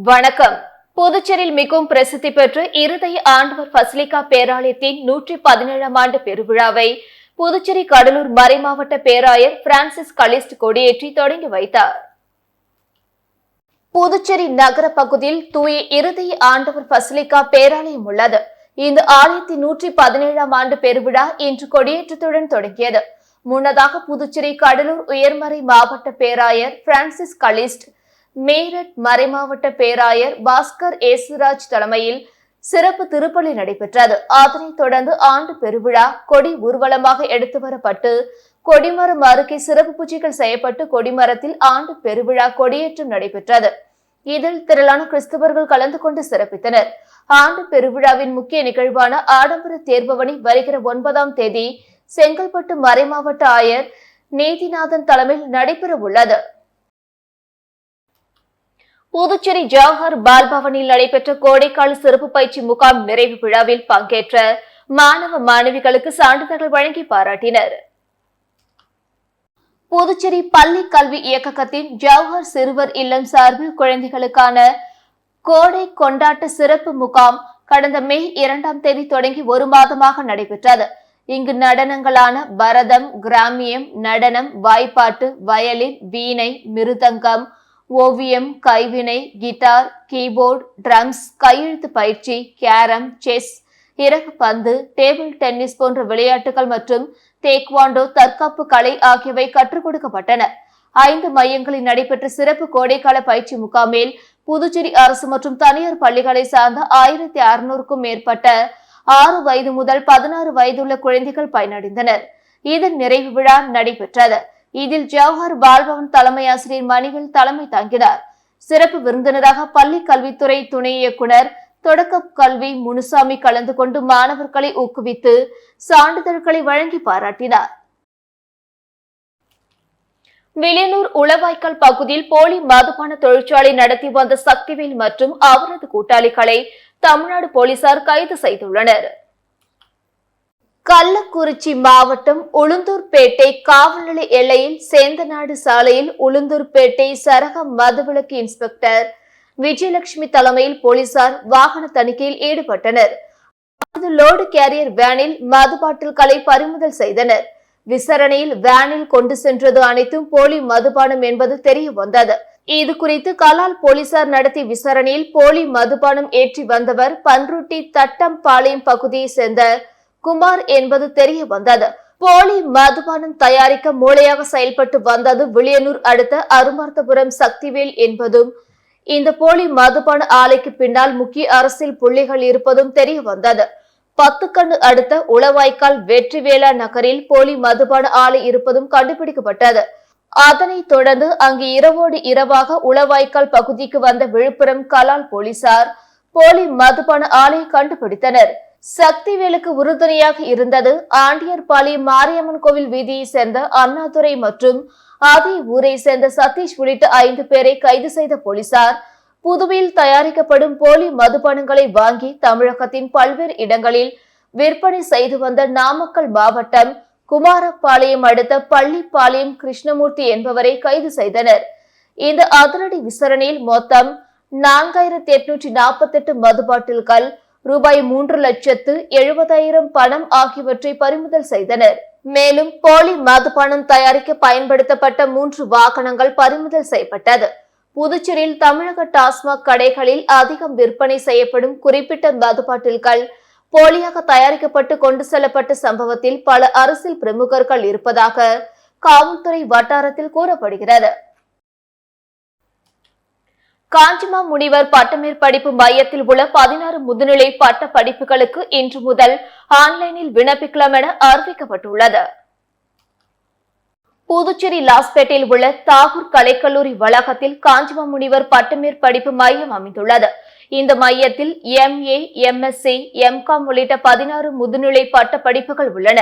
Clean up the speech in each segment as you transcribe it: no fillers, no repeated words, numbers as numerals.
வணக்கம். புதுச்சேரியில் மிகவும் பிரசித்தி பெற்ற இருதய ஆண்டவர் பசிலிக்கா பேராலயத்தின் 117ஆம் ஆண்டு பெருவிழாவை புதுச்சேரி கடலூர் மறைமாவட்ட பேராயர் பிரான்சிஸ் கலிஸ்ட் கொடியேற்றி தொடங்கி வைத்தார். புதுச்சேரி நகர பகுதியில் தூய இருதய ஆண்டவர் பசிலிக்கா பேராலயம் உள்ளது. இந்த ஆலயத்தின் 117ஆம் ஆண்டு பெருவிழா இன்று கொடியேற்றத்துடன் தொடங்கியது. முன்னதாக புதுச்சேரி கடலூர் உயர்மறை மாவட்ட பேராயர் பிரான்சிஸ் கலிஸ்ட், மீரட் மறைமாவட்ட பேராயர் பாஸ்கர் ஏசுராஜ் தலைமையில் சிறப்பு திருப்பலி நடைபெற்றது. அதனைத் தொடர்ந்து ஆண்டு பெருவிழா கொடி ஊர்வலமாக எடுத்து வரப்பட்டு கொடிமரம் அருகே சிறப்பு பூஜைகள் செய்யப்பட்டு கொடிமரத்தில் ஆண்டு பெருவிழா கொடியேற்றம் நடைபெற்றது. இதில் திரளான கிறிஸ்தவர்கள் கலந்து கொண்டு சிறப்பித்தனர். ஆண்டு பெருவிழாவின் முக்கிய நிகழ்வான ஆடம்பர தேர்பவனி வருகிற 9ஆம் தேதி செங்கல்பட்டு மறைமாவட்ட ஆயர் நீதிநாதன் தலைமையில் நடைபெற உள்ளது. புதுச்சேரி ஜவஹர் பால்பவனில் நடைபெற்ற கோடைக்கால சிறப்பு பயிற்சி முகாம் நிறைவு விழாவில் பங்கேற்ற மாணவ மாணவிகளுக்கு சான்றிதழ்கள் வழங்கி பாராட்டினர். புதுச்சேரி பள்ளி கல்வி இயக்ககத்தின் ஜவஹர் சிறுவர் இல்லம் சார்பில் குழந்தைகளுக்கான கோடை கொண்டாட்ட சிறப்பு முகாம் கடந்த மே 2ஆம் தேதி தொடங்கி ஒரு மாதமாக நடைபெற்றது. இங்கு நடனங்களான பரதம், கிராமியம், நடனம், வாய்ப்பாட்டு, வயலின், வீணை, மிருதங்கம், ஓவியம், கைவினை, கிட்டார், கீபோர்டு, ட்ரம்ஸ், கையெழுத்து பயிற்சி, கேரம், செஸ், இறகு பந்து, டேபிள் டென்னிஸ் போன்ற விளையாட்டுகள் மற்றும் தேக்வாண்டோ, தற்காப்பு கலை ஆகியவை கற்றுக் கொடுக்கப்பட்டன. 5 மையங்களில் நடைபெற்ற சிறப்பு கோடைக்கால பயிற்சி முகாமில் புதுச்சேரி அரசு மற்றும் தனியார் பள்ளிகளை சார்ந்த 1600க்கும் மேற்பட்ட 6 வயது முதல் 16 வயதுள்ள குழந்தைகள் பயனடைந்தனர். இதன் நிறைவு விழா நடைபெற்றது. இதில் ஜவஹர் பால்பவன் தலைமை ஆசிரியர் மணிகள் தலைமை தாங்கினார். சிறப்பு விருந்தினராக பள்ளி கல்வித்துறை துணை இயக்குனர் தொடக்க கல்வி முனுசாமி கலந்து கொண்டு மாணவர்களை ஊக்குவித்து சான்றிதழ்களை வழங்கி பாராட்டினார். வில்லியனூர் உளவாய்க்கால் பகுதியில் போலி மதுபான தொழிற்சாலை நடத்தி வந்த சக்திவேல் மற்றும் அவரது கூட்டாளிகளை தமிழ்நாடு போலீசார் கைது செய்துள்ளனர். கள்ளக்குறிச்சி மாவட்டம் உளுந்தூர்பேட்டை காவல் நிலைய எல்லையில் சேந்தநாடு சாலையில் உளுந்தூர்பேட்டை சரக மதுவிலக்கு இன்ஸ்பெக்டர் விஜயலட்சுமி தலைமையில் போலீசார் வாகன தணிக்கையில் ஈடுபட்டனர். லோடு கேரியர் வேனில் மது பாட்டில்களை பறிமுதல் செய்தனர். விசாரணையில் வேனில் கொண்டு சென்றது அனைத்தும் போலி மதுபானம் என்பது தெரிய வந்தது. இது குறித்து கலால் போலீசார் நடத்திய விசாரணையில் போலி மதுபானம் ஏற்றி வந்தவர் பன்ருட்டி தட்டம்பாளையம் பகுதியை சேர்ந்த குமார் என்பது தெரிய வந்தது. போலி மதுபானம் தயாரிக்க மூளையாக செயல்பட்டு வந்தது வில்லியனூர் அடுத்த அருமார்த்தபுரம் சக்திவேல் என்பதும் இந்த போலி மதுபான ஆலைக்கு பின்னால் முக்கிய அரசியல் புள்ளிகள் இருப்பதும் தெரிய வந்தது. 10 கண்ணு அடுத்த உளவாய்க்கால் வெற்றிவேலா நகரில் போலி மதுபான ஆலை இருப்பதும் கண்டுபிடிக்கப்பட்டது. அதனைத் தொடர்ந்து அங்கு இரவோடு இரவாக உளவாய்க்கால் பகுதிக்கு வந்த விழுப்புரம் கலால் போலீசார் போலி மதுபான ஆலையை கண்டுபிடித்தனர். சக்திவேலுக்கு உறுதுணையாக இருந்தது ஆண்டியர்பாளையம் மாரியம்மன் கோவில் வீதியை சேர்ந்த அண்ணாதுரை மற்றும் அதே ஊரை சேர்ந்த சதீஷ் உள்ளிட்ட 5 பேரை கைது செய்த போலீசார் புதுவையில் தயாரிக்கப்படும் போலி மதுபானங்களை வாங்கி தமிழகத்தின் பல்வேறு இடங்களில் விற்பனை செய்து வந்த நாமக்கல் மாவட்டம் குமாரபாளையம் அடுத்த பள்ளிப்பாளையம் கிருஷ்ணமூர்த்தி என்பவரை கைது செய்தனர். இந்த அதிரடி விசாரணையில் மொத்தம் 4848 மது பாட்டில்கள், ரூபாய் 3,70,000 பணம் ஆகியவற்றை பறிமுதல் செய்தனர். மேலும் போலி மதுபானம் தயாரிக்க பயன்படுத்தப்பட்ட 3 வாகனங்கள் பறிமுதல் செய்யப்பட்டது. புதுச்சேரியில் தமிழக டாஸ்மாக் கடைகளில் அதிகம் விற்பனை செய்யப்படும் குறிப்பிட்ட மது பாட்டில்கள் போலியாக தயாரிக்கப்பட்டு கொண்டு செல்லப்பட்ட சம்பவத்தில் பல அரசியல் பிரமுகர்கள் இருப்பதாக காவல்துறை வட்டாரத்தில் கூறப்படுகிறது. காஞ்சிமா முனிவர் பட்டமேற்படிப்பு மையத்தில் உள்ள 16 முதுநிலை பட்ட படிப்புகளுக்கு இன்று முதல் ஆன்லைனில் விண்ணப்பிக்கலாம் என அறிவிக்கப்பட்டுள்ளது. புதுச்சேரி லாஸ்பேட்டையில் உள்ள தாகூர் கலைக்கல்லூரி வளாகத்தில் காஞ்சிமா முனிவர் பட்டமேற்படிப்பு மையம் அமைந்துள்ளது. இந்த மையத்தில் MA, MSc, MCom உள்ளிட்ட 16 முதுநிலை பட்ட படிப்புகள் உள்ளன.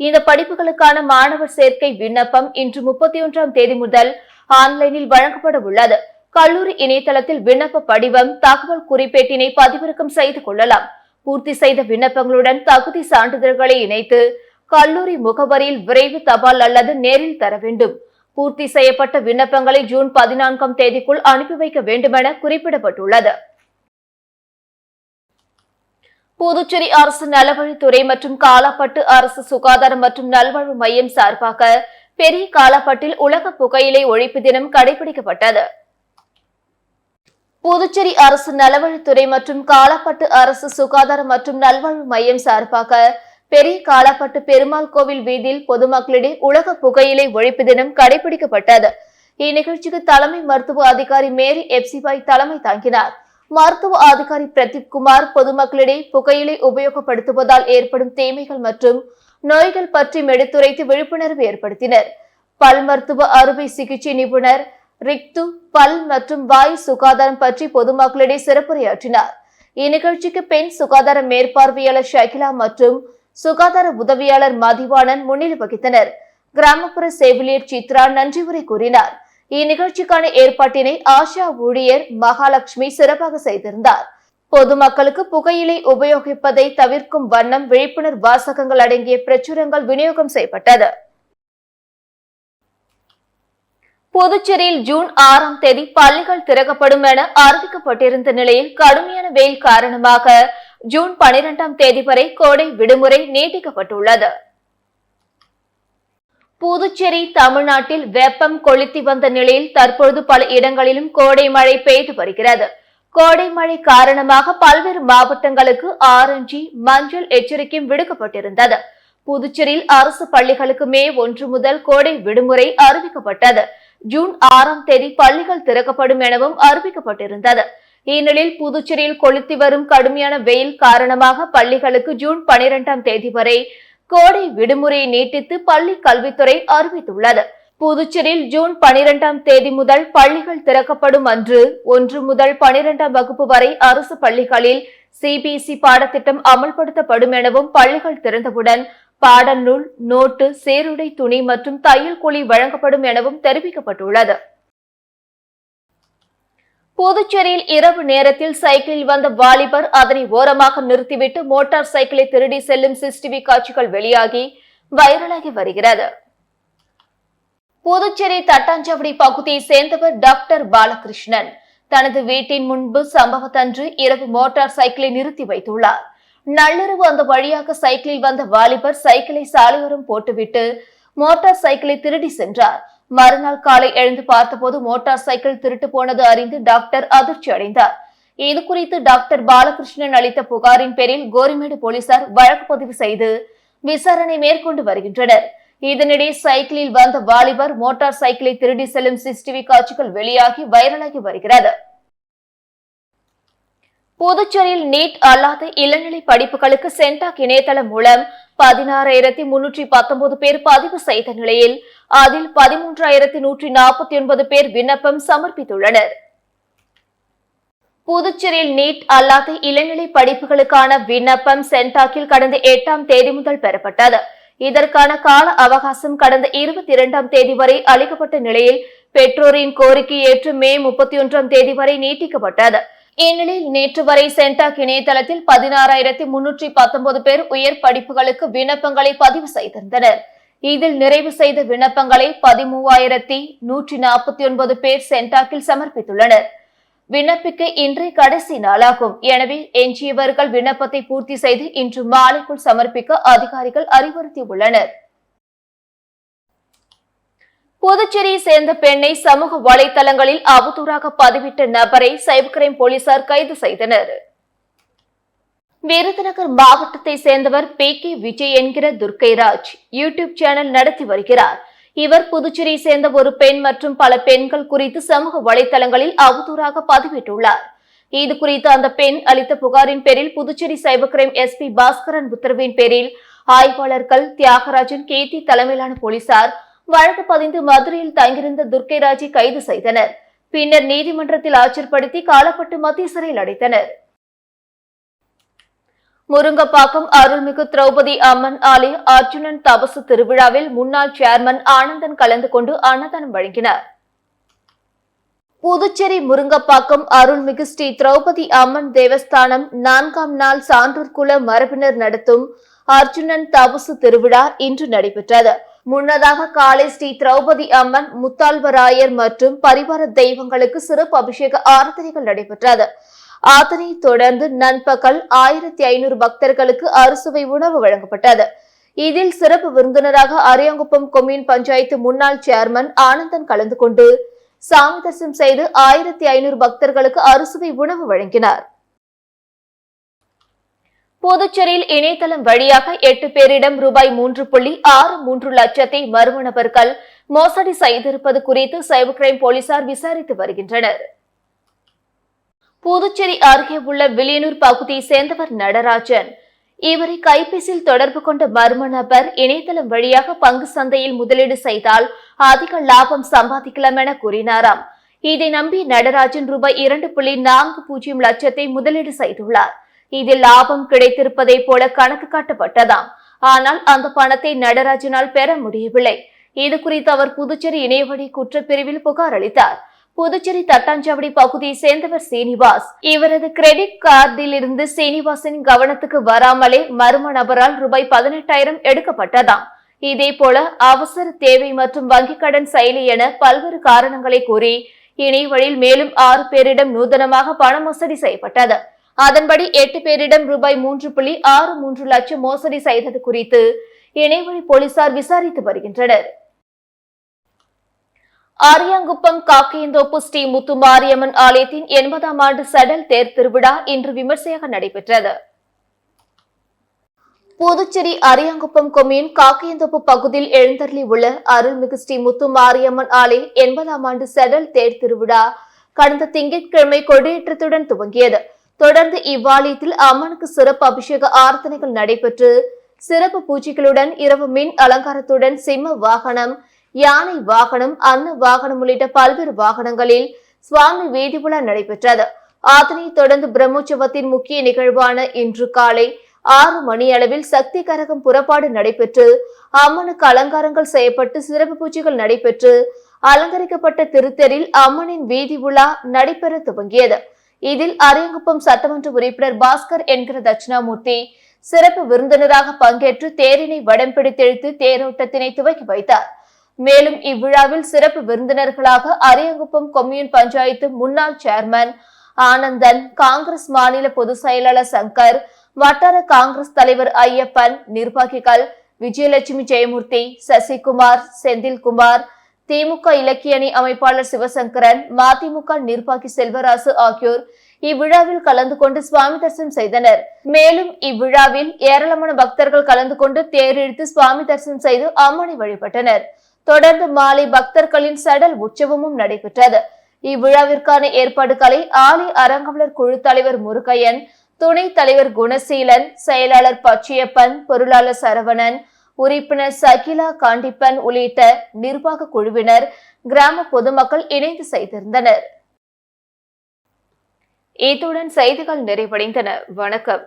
இந்த படிப்புகளுக்கான மாணவர் சேர்க்கை விண்ணப்பம் இன்று 31ஆம் தேதி முதல் ஆன்லைனில் வழங்கப்பட உள்ளது. கல்லூரி இணையதளத்தில் விண்ணப்ப படிவம், தகவல் குறிப்பேட்டினை பதிவிறக்கம் செய்து கொள்ளலாம். பூர்த்தி செய்த விண்ணப்பங்களுடன் தகுதி சான்றிதழ்களை இணைத்து கல்லூரி முகவரியில் விரைவு தபால் அல்லது நேரில் தர வேண்டும். பூர்த்தி செய்யப்பட்ட விண்ணப்பங்களை ஜூன் 14ஆம் தேதிக்குள் அனுப்பி வைக்க வேண்டுமென குறிப்பிடப்பட்டுள்ளது. புதுச்சேரி அரசு நலவழித்துறை மற்றும் காலாப்பட்டு அரசு சுகாதாரம் மற்றும் நல்வாழ்வு மையம் சார்பாக பெரிய காலாப்பட்டில் உலக புகையிலை ஒழிப்பு தினம் கடைபிடிக்கப்பட்டது. புதுச்சேரி அரசு நலவழித்துறை மற்றும் காலாப்பட்டு அரசு சுகாதாரம் மற்றும் நல்வாழ்வு மையம் சார்பாக பெரிய காலாப்பட்டு பெருமாள் கோவில் வீதியில் பொதுமக்களிடையே உலக புகையிலை ஒழிப்பு தினம் கடைபிடிக்கப்பட்டது. இந்நிகழ்ச்சிக்கு தலைமை மருத்துவ அதிகாரி மேரி எப்சிபாய் தலைமை தாங்கினார். மருத்துவ அதிகாரி பிரதீப் குமார் பொதுமக்களிடையே புகையிலை உபயோகப்படுத்துவதால் ஏற்படும் தீமைகள் மற்றும் நோய்கள் பற்றி எடுத்துரைத்து விழிப்புணர்வு ஏற்படுத்தினர். பல் மருத்துவ அறுவை சிகிச்சை நிபுணர் ரிக்து பல் மற்றும் வாய் சுகாதாரம் பற்றி பொதுமக்களிடையே சிறப்புரையாற்றினார். இந்நிகழ்ச்சிக்கு பெண் சுகாதார மேற்பார்வையாளர் ஷகிலா மற்றும் சுகாதார உதவியாளர் மதிவாணன் முன்னிலை வகித்தனர். கிராமப்புற செவிலியர் சித்ரா நன்றி உரை கூறினார். இந்நிகழ்ச்சிக்கான ஏற்பாட்டினை ஆஷா ஊழியர் மகாலட்சுமி சிறப்பாக செய்திருந்தார். பொதுமக்களுக்கு புகையிலை உபயோகிப்பதை தவிர்க்கும் வண்ணம் விழிப்புணர்வு வாசகங்கள் அடங்கிய பிரச்சுரங்கள் விநியோகம் செய்யப்பட்டது. புதுச்சேரியில் ஜூன் 6ஆம் தேதி பள்ளிகள் திறக்கப்படும் என அறிவிக்கப்பட்டிருந்த நிலையில் கடுமையான வெயில் காரணமாக ஜூன் 12ஆம் தேதி வரை கோடை விடுமுறை நீட்டிக்கப்பட்டுள்ளது. புதுச்சேரி தமிழ்நாட்டில் வெப்பம் கொளுத்தி வந்த நிலையில் தற்பொழுது பல இடங்களிலும் கோடை மழை பெய்து வருகிறது. கோடை மழை காரணமாக பல்வேறு மாவட்டங்களுக்கு ஆரஞ்சு மஞ்சள் எச்சரிக்கையும் விடுக்கப்பட்டிருந்தது. புதுச்சேரியில் அரசு பள்ளிகளுக்கு மே 1 முதல் கோடை விடுமுறை அறிவிக்கப்பட்டது. ஜூன் 6ஆம் தேதி பள்ளிகள் திறக்கப்படும் எனவும் அறிவிக்கப்பட்டிருந்தது. இந்நிலையில் புதுச்சேரியில் கொளுத்தி வரும் கடுமையான வெயில் காரணமாக பள்ளிகளுக்கு ஜூன் 12ஆம் தேதி வரை கோடை விடுமுறையை நீட்டித்து பள்ளி கல்வித்துறை அறிவித்துள்ளது. புதுச்சேரியில் ஜூன் 12ஆம் தேதி முதல் பள்ளிகள் திறக்கப்படும் அன்று 1 முதல் 12ஆம் வகுப்பு வரை அரசு பள்ளிகளில் சிபிஎஸ்இ பாடத்திட்டம் அமல்படுத்தப்படும் எனவும் பள்ளிகள் திறந்தவுடன் பாடநூல், நோட்டு, சேருடை, துணி மற்றும் தையல் கூலி வழங்கப்படும் எனவும் தெரிவிக்கப்பட்டுள்ளது. புதுச்சேரியில் இரவு நேரத்தில் சைக்கிளில் வந்த வாலிபர் அதனை ஓரமாக நிறுத்திவிட்டு மோட்டார் சைக்கிளை திருடி செல்லும் சிசிடிவி காட்சிகள் வெளியாகி வைரலாகி வருகிறது. புதுச்சேரி தட்டாஞ்சாவடி பகுதியை சேர்ந்தவர் டாக்டர் பாலகிருஷ்ணன் தனது வீட்டின் முன்பு சம்பவத்தன்று இரவு மோட்டார் சைக்கிளை நிறுத்தி வைத்துள்ளார். நள்ளிரவு அந்த வழியாக சைக்கிளில் வந்த வாலிபர் சைக்கிளை சாலையோரம் போட்டுவிட்டு மோட்டார் சைக்கிளை திருடி சென்றார். மறுநாள் காலை எழுந்து பார்த்தபோது மோட்டார் சைக்கிள் திருட்டு போனது அறிந்து டாக்டர் அதிர்ச்சி அடைந்தார். இதுகுறித்து டாக்டர் பாலகிருஷ்ணன் அளித்த புகாரின் பேரில் கோரிமேடு போலீசார் வழக்கு பதிவு செய்து விசாரணை மேற்கொண்டு வருகின்றனர். இதனிடையே சைக்கிளில் வந்த வாலிபர் மோட்டார் சைக்கிளை திருடி செல்லும் சிசிடிவி காட்சிகள் வெளியாகி வைரலாகி வருகிறது. புதுச்சேரியில் நீட் அல்லாத இளநிலை படிப்புகளுக்கு சென்டாக் இணையதளம் மூலம் 16,319 பேர் பதிவு செய்த நிலையில் அதில் 13,149 பேர் விண்ணப்பம் சமர்ப்பித்துள்ளனர். புதுச்சேரியில் நீட் அல்லாத இளநிலை படிப்புகளுக்கான விண்ணப்பம் சென்டாக்கில் கடந்த 8ஆம் தேதி முதல் பெறப்பட்டது. இதற்கான கால அவகாசம் கடந்த 22ஆம் தேதி வரை அளிக்கப்பட்ட நிலையில் பெற்றோரின் கோரிக்கை ஏற்று மே 31ஆம் தேதி வரை நீட்டிக்கப்பட்டது. இந்நிலையில் நேற்று வரை சென்டாக் இணையதளத்தில் 16,319 பேர் உயர் படிப்புகளுக்கு விண்ணப்பங்களை பதிவு செய்திருந்தனர். இதில் நிறைவு செய்த விண்ணப்பங்களை 13,149 பேர் சென்டாக்கில் சமர்ப்பித்துள்ளனர். விண்ணப்பிக்க இன்றைய கடைசி நாளாகும். எனவே எஞ்சியவர்கள் விண்ணப்பத்தை பூர்த்தி செய்து இன்று மாலைக்குள் சமர்ப்பிக்க அதிகாரிகள் அறிவுறுத்தியுள்ளனர். புதுச்சேரியை சேர்ந்த பெண்ணை சமூக வலைதளங்களில் அவதூறாக பதிவிட்ட நபரை சைபர் கிரைம் போலீசார் கைது செய்தனர். விருதுநகர் மாவட்டத்தை சேர்ந்தவர் PK விஜய் என்கிற துர்க்கைராஜ் யூடியூப் சேனல் நடத்தி வருகிறார். இவர் புதுச்சேரியை சேர்ந்த ஒரு பெண் மற்றும் பல பெண்கள் குறித்து சமூக வலைதளங்களில் அவதூறாக பதிவிட்டுள்ளார். இது குறித்து அந்த பெண் அளித்த புகாரின் பேரில் Puducherry cyber crime SP Bhaskaran உத்தரவின் பேரில் ஆய்வாளர்கள் தியாகராஜன், கீர்த்தி தலைமையிலான போலீசார் வழக்கு பதிந்து மதுரையில் தங்கியிருந்த துர்க்கைராஜை கைது செய்தனர். பின்னர் நீதிமன்றத்தில் ஆஜர்படுத்தி காலாப்பட்டு மத்திய சிறையில் அடைத்தனர். முருங்கப்பாக்கம் அருள்மிகு திரௌபதி அம்மன் ஆலய அர்ஜுனன் தபசு திருவிழாவில் முன்னாள் சேர்மன் ஆனந்தன் கலந்து கொண்டு அன்னதானம் வழங்கினார். புதுச்சேரி முருங்கப்பாக்கம் அருள்மிகு ஸ்ரீ திரௌபதி அம்மன் தேவஸ்தானம் 4ஆம் நாள் சான்றோர் குல மரபினர் நடத்தும் அர்ஜுனன் தபசு திருவிழா இன்று நடைபெற்றது. முன்னதாக காலை ஸ்ரீ திரௌபதி அம்மன், முத்தால்வராயர் மற்றும் பரிவார தெய்வங்களுக்கு சிறப்பு அபிஷேக ஆராதனைகள் நடைபெற்றது. அதனைத் தொடர்ந்து நண்பகல் 1500 பக்தர்களுக்கு அறுசுவை உணவு வழங்கப்பட்டது. இதில் சிறப்பு விருந்தினராக அரியாங்குப்பம் கொம்யூன் பஞ்சாயத்து முன்னாள் சேர்மன் ஆனந்தன் கலந்து கொண்டு சாமி தரிசனம் செய்து 1500 பக்தர்களுக்கு அறுசுவை உணவு வழங்கினார். புதுச்சேரியில் இணையதளம் வழியாக 8 பேரிடம் ரூபாய் 3.63 லட்சத்தை மர்ம நபர்கள் மோசடி செய்திருப்பது குறித்து சைபர் கிரைம் போலீசார் விசாரித்து வருகின்றனர். புதுச்சேரி அருகே உள்ள வில்லியனூர் பகுதியை சேர்ந்தவர் நடராஜன். இவரை கைபேசியில் தொடர்பு கொண்ட மர்ம நபர் இணையதளம் வழியாக பங்கு சந்தையில் முதலீடு செய்தால் அதிக லாபம் சம்பாதிக்கலாம் என கூறினாராம். இதை நம்பி நடராஜன் ரூபாய் 2.40 லட்சத்தை முதலீடு செய்துள்ளார். இதில் லாபம் கிடைத்திருப்பதை போல கணக்கு காட்டப்பட்டதாம். ஆனால் அந்த பணத்தை நடராஜனால் பெற முடியவில்லை. இது குறித்து அவர் புதுச்சேரி இணையவழி குற்றப்பிரிவில் புகார் அளித்தார். புதுச்சேரி தட்டாஞ்சாவடி பகுதியை சேர்ந்தவர் சீனிவாஸ். இவரது கிரெடிட் கார்டில் இருந்து சீனிவாசின் கவனத்துக்கு வராமலே மர்ம நபரால் ரூபாய் 18,000 எடுக்கப்பட்டதாம். இதே போல அவசர தேவை மற்றும் வங்கிக் கடன் செயலி என பல்வேறு காரணங்களை கூறி இணையவழியில் மேலும் 6 பேரிடம் நூதனமாக பண மோசடி செய்யப்பட்டது. அதன்படி 8 பேரிடம் ரூபாய் 3.63 லட்சம் மோசடி செய்தது குறித்து இணையவழி போலீசார் விசாரித்து வருகின்றனர். அரியாங்குப்பம் காக்கையந்தோப்பு ஸ்ரீ முத்து மாரியம்மன் ஆலயத்தின் 80ஆம் ஆண்டு சடல் தேர் திருவிழா இன்று விமர்சையாக நடைபெற்றது. புதுச்சேரி அரியாங்குப்பம் கொம்யூன் காக்கையந்தோப்பு பகுதியில் எழுந்தருளி உள்ள அருள்மிகு ஸ்ரீ முத்து மாரியம்மன் ஆலய 80ஆம் ஆண்டு சடல் தேர் திருவிழா கடந்த திங்கட்கிழமை கொடியேற்றத்துடன் துவங்கியது. தொடர்ந்து இவ்வாலயத்தில் அம்மனுக்கு சிறப்பு அபிஷேக ஆராதனைகள் நடைபெற்று சிறப்பு பூஜைகளுடன் இரவு மின் அலங்காரத்துடன் சிம்ம வாகனம், யானை வாகனம், அன்ன வாகனம் உள்ளிட்ட பல்வேறு வாகனங்களில் சுவாமி வீதி உலா நடைபெற்றது. அதனைத் தொடர்ந்து பிரம்மோற்சவத்தின் முக்கிய நிகழ்வான இன்று காலை 6 மணியளவில் சக்தி கரகம் புறப்பாடு நடைபெற்று அம்மனுக்கு அலங்காரங்கள் செய்யப்பட்டு சிறப்பு பூஜைகள் நடைபெற்று அலங்கரிக்கப்பட்ட திருத்தேரில் அம்மனின் வீதி உலா நடைபெற துவங்கியது. இதில் அரியாங்குப்பம் சட்டமன்ற உறுப்பினர் பாஸ்கர் என்கிற தட்சிணாமூர்த்தி சிறப்பு விருந்தினராக பங்கேற்று தேரினை வடம் பிடித்தெழுத்து தேரோட்டத்தினை துவக்கி வைத்தார். மேலும் இவ்விழாவில் சிறப்பு விருந்தினர்களாக அரியாங்குப்பம் கொம்யூன் பஞ்சாயத்து முன்னாள் சேர்மன் ஆனந்தன், காங்கிரஸ் மாநில பொதுச் செயலாளர் சங்கர், வட்டார காங்கிரஸ் தலைவர் ஐயப்பன், நிர்வாகிகள் விஜயலட்சுமி, ஜெயமூர்த்தி, சசிகுமார், செந்தில்குமார், திமுக இலக்கிய அணி அமைப்பாளர் சிவசங்கரன், மதிமுக நிர்வாகி செல்வராசு ஆகியோர் இவ்விழாவில் கலந்து கொண்டு சுவாமி தரிசனம் செய்தனர். மேலும் இவ்விழாவில் ஏராளமான பக்தர்கள் கலந்து கொண்டு தேர் இழுத்து சுவாமி தரிசனம் செய்து அம்மனை வழிபட்டனர். தொடர்ந்து மாலை பக்தர்களின் சடல் உற்சவமும் நடைபெற்றது. இவ்விழாவிற்கான ஏற்பாடுகளை ஆலய அறங்காவலர் குழு தலைவர் முருகையன், துணைத் தலைவர் குணசீலன், செயலாளர் பச்சையப்பன், பொருளாளர் சரவணன், உறுப்பினர் சகிலா காண்டிப்பன் உள்ளிட்ட நிர்வாக குழுவினர், கிராம பொதுமக்கள் இணைந்து செய்திருந்தனர். இத்துடன் செய்திகள் நிறைவடைந்தன. வணக்கம்.